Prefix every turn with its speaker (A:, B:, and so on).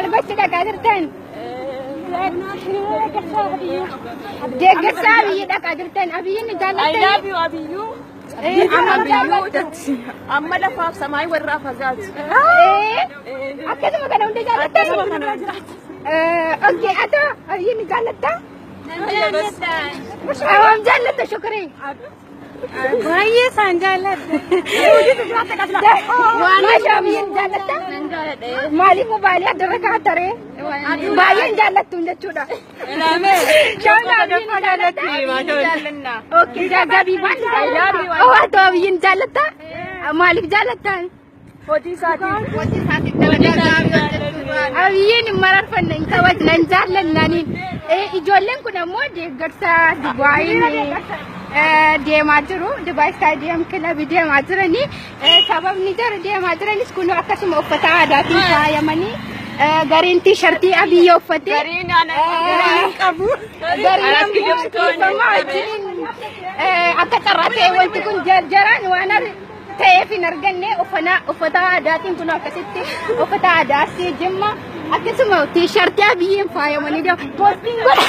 A: maal gochuu dhaqaa jirtan? Deeggarsaa biyyi dhaqaa jirtan. Abiyyiin ni jaallattan?
B: I love you, Abiyu. Amma lafaaf samaay warraa fagaatu.
A: Akkasuma kana hundi jaallattan? Okay, atoo abiyyiin ni jaallattaa? Awwaam jaallatta shukrii.
C: Baay'ee isaan jaalladha.
A: Maashaa abiyyiin jaallatta? Maaliif mobaayilii adda irra kaa'attaree? Baay'een jaallattuun jechuudha. Shaawwan abiyyiin jaallatta? Okay, gabii maal jaallattaa? Atoo abiyyiin jaallatta? Maaliif jaallattan?
B: Hojii isaatiin.
A: Abiyyiin mararfanna hin kabajna hin jaallannaniin. Ijoolleen kun ammoo deeggarsa Dubaayiin deemaa jiru. Dubaay Stadium Club deemaa jiranii. Sababni jara deemaa jiranis kun akkasuma uffata aadaatiin faayamanii gariin tiishartii Abiyyee uffatee
B: Gariin qabu.
A: akka carraa ta'e wanti kun jarjaraan waan ta'eef hin arganne uffata aadaatiin kun akkasitti uffata aadaa Jimmaa akkasuma tiishartii Abiyyeen faayamanii deemu. Poostiin godha.